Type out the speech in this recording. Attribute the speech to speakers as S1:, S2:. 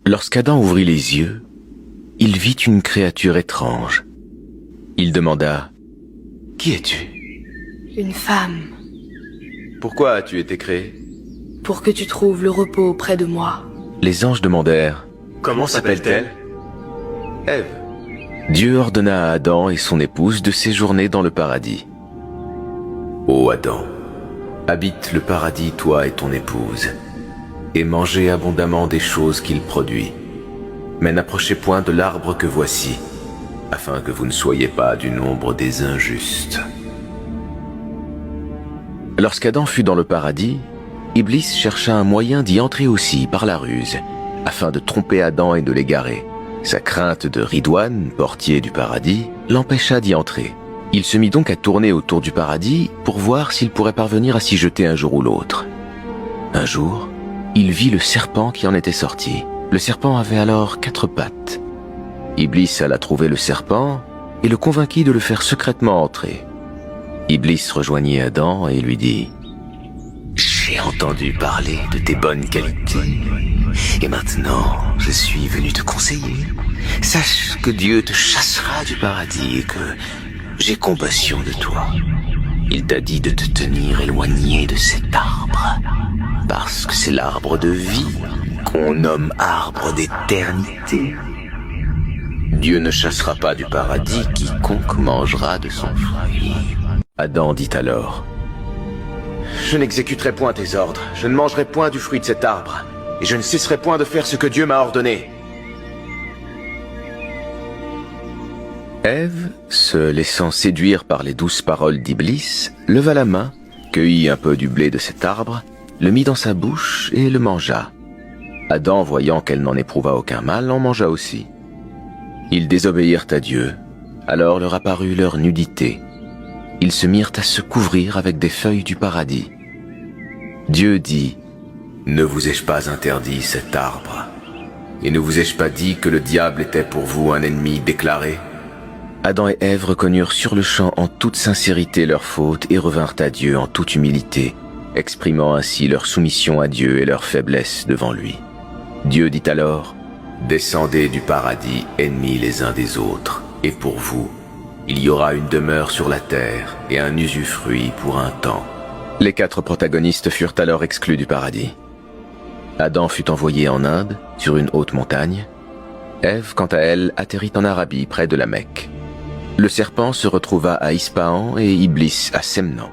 S1: Lorsqu'Adam ouvrit les yeux, il vit une créature étrange. Il demanda « Qui es-tu » ?
S2: Une femme,
S1: Pourquoi as-tu été créé ?
S2: pour que tu trouves le repos près de moi.
S1: Les anges demandèrent « Comment s'appelle-t-elle » ? Ève. Dieu ordonna à Adam et son épouse de séjourner dans le paradis. Ô Adam, habite le paradis toi et ton épouse, et mangez abondamment des choses qu'il produit. Mais n'approchez point de l'arbre que voici, afin que vous ne soyez pas du nombre des injustes. Lorsqu'Adam fut dans le paradis, Iblis chercha un moyen d'y entrer aussi par la ruse, afin de tromper Adam et de l'égarer. Sa crainte de Ridwan, portier du paradis, l'empêcha d'y entrer. Il se mit donc à tourner autour du paradis pour voir s'il pourrait parvenir à s'y jeter un jour ou l'autre. Un jour, il vit le serpent qui en était sorti. Le serpent avait alors 4 pattes. Iblis alla trouver le serpent et le convainquit de le faire secrètement entrer. Iblis rejoignit Adam et lui dit « J'ai entendu parler de tes bonnes qualités, et maintenant je suis venu te conseiller. Sache que Dieu te chassera du paradis et que j'ai compassion de toi. Il t'a dit de te tenir éloigné de cet arbre, parce que c'est l'arbre de vie qu'on nomme arbre d'éternité. Dieu ne chassera pas du paradis quiconque mangera de son fruit. » Adam dit alors « Je n'exécuterai point tes ordres, je ne mangerai point du fruit de cet arbre, et je ne cesserai point de faire ce que Dieu m'a ordonné. » Ève, se laissant séduire par les douces paroles d'Iblis, leva la main, cueillit un peu du blé de cet arbre, le mit dans sa bouche et le mangea. Adam, voyant qu'elle n'en éprouva aucun mal, en mangea aussi. Ils désobéirent à Dieu, alors leur apparut leur nudité. Ils se mirent à se couvrir avec des feuilles du paradis. Dieu dit « Ne vous ai-je pas interdit cet arbre? Et ne vous ai-je pas dit que le diable était pour vous un ennemi déclaré ?» Adam et Ève reconnurent sur-le-champ en toute sincérité leur faute et revinrent à Dieu en toute humilité, exprimant ainsi leur soumission à Dieu et leur faiblesse devant lui. Dieu dit alors « Descendez du paradis, ennemis les uns des autres, et pour vous, il y aura une demeure sur la terre et un usufruit pour un temps. » Les 4 protagonistes furent alors exclus du paradis. Adam fut envoyé en Inde, sur une haute montagne. Ève, quant à elle, atterrit en Arabie, près de la Mecque. Le serpent se retrouva à Ispahan et Iblis à Semnan.